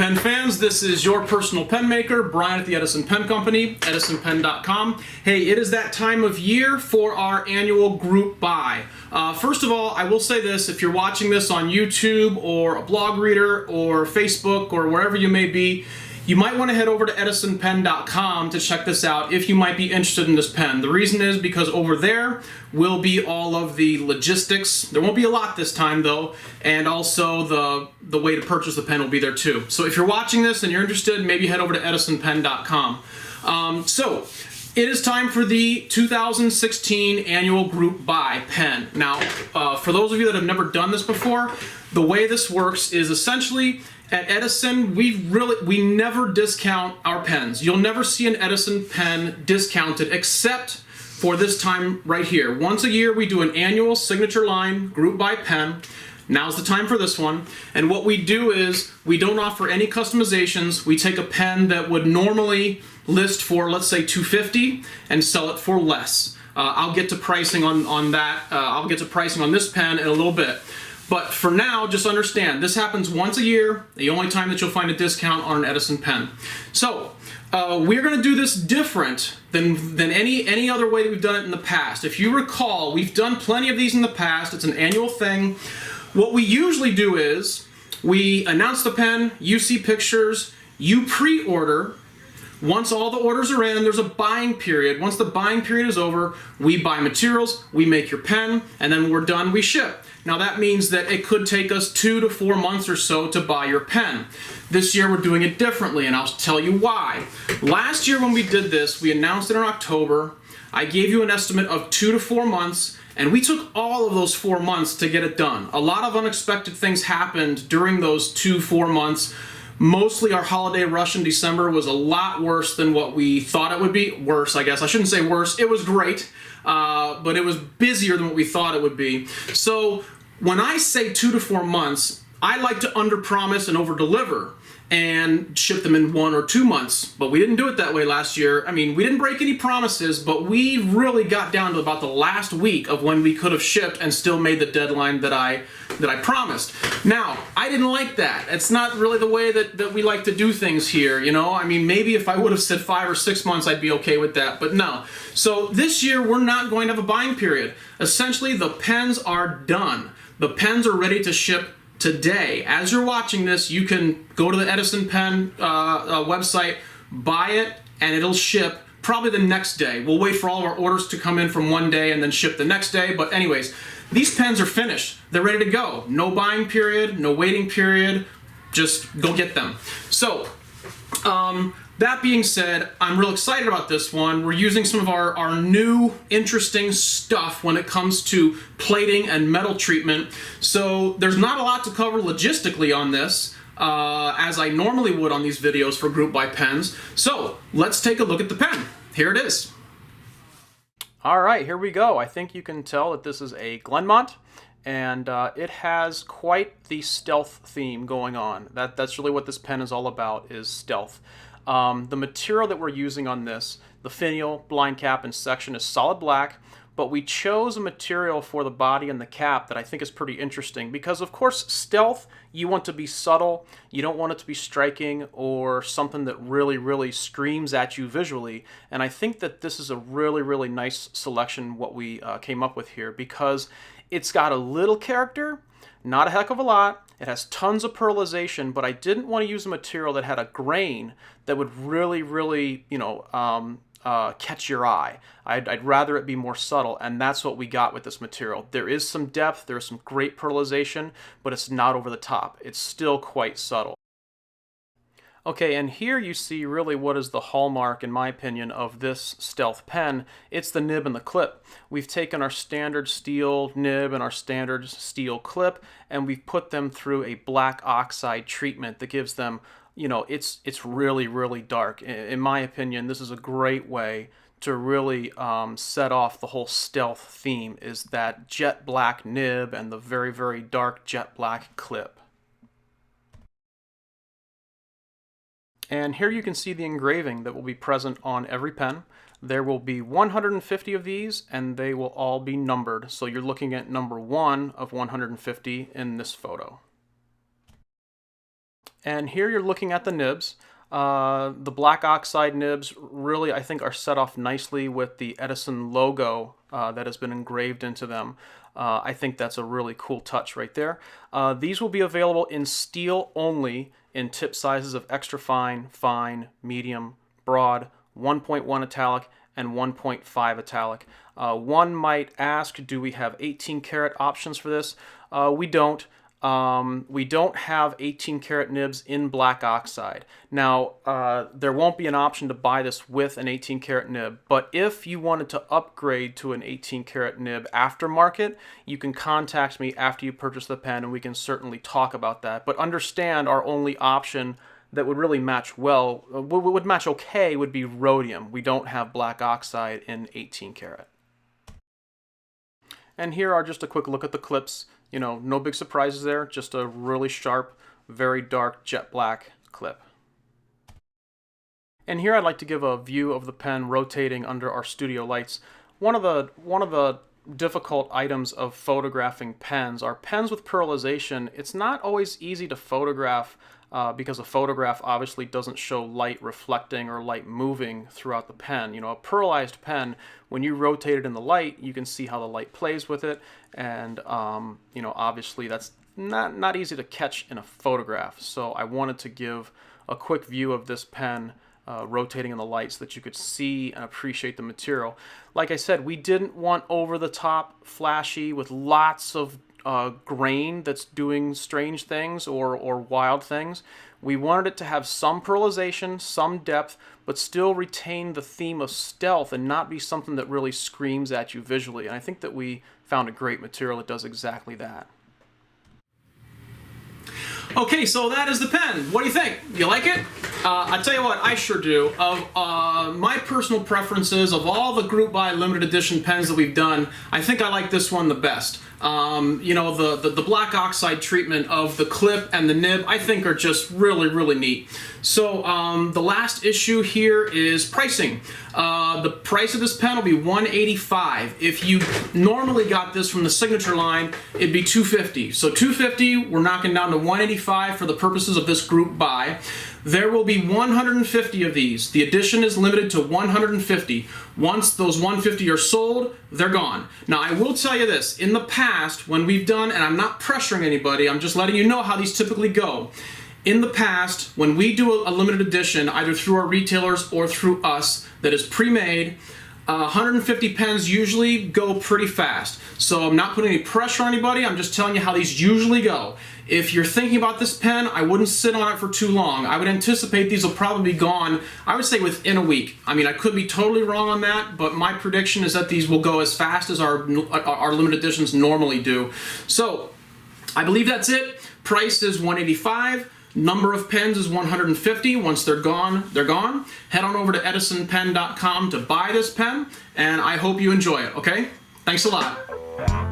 pen fans, this is your personal pen maker, Brian at the Edison Pen Company, edisonpen.com. Hey, it is that time of year for our annual group buy. First of all, I will say this, if you're watching this on YouTube or a blog reader or Facebook or wherever you may be, you might want to head over to edisonpen.com to check this out if you might be interested in this pen. The reason is because over there will be all of the logistics. There won't be a lot this time though, and also the way to purchase the pen will be there too. So if you're watching this and you're interested, maybe head over to edisonpen.com. So it is time for the 2016 annual group buy pen. Now, for those of you that have never done this before, the way this works is essentially at Edison, we never discount our pens. You'll never see an Edison pen discounted except for this time right here. Once a year, we do an annual signature line group buy pen. Now's the time for this one. And what we do is we don't offer any customizations. We take a pen that would normally list for, let's say, $250 and sell it for less. I'll get to pricing on that. I'll get to pricing on this pen in a little bit. But for now, just understand, this happens once a year, the only time that you'll find a discount on an Edison pen. So, we're going to do this different than any other way that we've done it in the past. If you recall, we've done plenty of these in the past. It's an annual thing. What we usually do is, we announce the pen, you see pictures, you pre-order. Once all the orders are in, there's a buying period. Once the buying period is over, we buy materials, we make your pen, and then when we're done, we ship. Now that means that it could take us 2 to 4 months or so to buy your pen. This year we're doing it differently, and I'll tell you why. Last year when we did this, we announced it in October. I gave you an estimate of 2 to 4 months, and we took all of those 4 months to get it done. A lot of unexpected things happened during those 4 months. Mostly our holiday rush in December was a lot worse than what we thought it would be. Worse, I guess. I shouldn't say worse. It was great, but it was busier than what we thought it would be. So when I say 2 to 4 months, I like to underpromise and overdeliver and ship them in 1 or 2 months. But we didn't do it that way last year. I mean, we didn't break any promises, but we really got down to about the last week of when we could have shipped and still made the deadline that I promised. Now, I didn't like that. It's not really the way that we like to do things here, you know? I mean, maybe if I would have said 5 or 6 months, I'd be okay with that, but no. So this year, we're not going to have a buying period. Essentially, the pens are done. The pens are ready to ship today. As you're watching this, you can go to the Edison Pen website, buy it, and it'll ship probably the next day. We'll wait for all of our orders to come in from one day and then ship the next day. But anyways, these pens are finished. They're ready to go. No buying period, no waiting period. Just go get them. So, that being said, I'm real excited about this one. We're using some of our new interesting stuff when it comes to plating and metal treatment. So there's not a lot to cover logistically on this, as I normally would on these videos for group buy pens. So let's take a look at the pen. Here it is. All right, here we go. I think you can tell that this is a Glenmont, and it has quite the stealth theme going on. That's really what this pen is all about, is stealth. The material that we're using on this, the finial, blind cap, and section, is solid black, but we chose a material for the body and the cap that I think is pretty interesting because, of course, stealth, you want to be subtle. You don't want it to be striking or something that really, really screams at you visually, and I think that this is a really, really nice selection what we came up with here because it's got a little character, not a heck of a lot. It has tons of pearlization, but I didn't want to use a material that had a grain that would really, really, you know, catch your eye. I'd rather it be more subtle, and that's what we got with this material. There is some depth, there is some great pearlization, but it's not over the top. It's still quite subtle. Okay, and here you see really what is the hallmark, in my opinion, of this stealth pen. It's the nib and the clip. We've taken our standard steel nib and our standard steel clip, and we've put them through a black oxide treatment that gives them, you know, it's really, really dark. In my opinion, this is a great way to really set off the whole stealth theme, is that jet black nib and the very, very dark jet black clip. And here you can see the engraving that will be present on every pen. There will be 150 of these, and they will all be numbered. So you're looking at number 1 of 150 in this photo. And here you're looking at the nibs. The black oxide nibs really, I think, are set off nicely with the Edison logo that has been engraved into them. I think that's a really cool touch right there. These will be available in steel only in tip sizes of extra fine, fine, medium, broad, 1.1 metallic, and 1.5 metallic. One might ask, do we have 18 karat options for this? We don't. We don't have 18 karat nibs in black oxide. Now, there won't be an option to buy this with an 18 karat nib, but if you wanted to upgrade to an 18 karat nib aftermarket, you can contact me after you purchase the pen and we can certainly talk about that. But understand, our only option that would really match well, would match okay, would be rhodium. We don't have black oxide in 18 karat. And here are just a quick look at the clips. You know, no big surprises there, just a really sharp, very dark jet black clip. And here I'd like to give a view of the pen rotating under our studio lights. One of the difficult items of photographing pens are pens with pearlization. It's not always easy to photograph because a photograph obviously doesn't show light reflecting or light moving throughout the pen. You know, a pearlized pen, when you rotate it in the light, you can see how the light plays with it, and you know, obviously that's not easy to catch in a photograph. So I wanted to give a quick view of this pen rotating in the light so that you could see and appreciate the material. Like I said, we didn't want over-the-top flashy with lots of grain that's doing strange things or wild things. We wanted it to have some pearlization, some depth, but still retain the theme of stealth and not be something that really screams at you visually. And I think that we found a great material that does exactly that. Okay, so that is the pen. What do you think? You like it? I tell you what, I sure do. Of my personal preferences, of all the Group Buy limited edition pens that we've done, I think I like this one the best. You know, the black oxide treatment of the clip and the nib, I think, are just really, really neat. So the last issue here is pricing. The price of this pen will be $185. If you normally got this from the Signature line, it'd be $250. So $250, we're knocking down to $185 for the purposes of this Group Buy. There will be 150 of these. The edition is limited to 150. Once those 150 are sold, they're gone. Now, I will tell you this. In the past, when we've done, and I'm not pressuring anybody, I'm just letting you know how these typically go. In the past, when we do a limited edition, either through our retailers or through us, that is pre-made, 150 pens usually go pretty fast. So I'm not putting any pressure on anybody, I'm just telling you how these usually go. If you're thinking about this pen, I wouldn't sit on it for too long. I would anticipate these will probably be gone, I would say within a week. I mean, I could be totally wrong on that, but my prediction is that these will go as fast as our limited editions normally do. So, I believe that's it. Price is $185. Number of pens is 150. Once they're gone, they're gone. Head on over to edisonpen.com to buy this pen, and I hope you enjoy it, okay? Thanks a lot.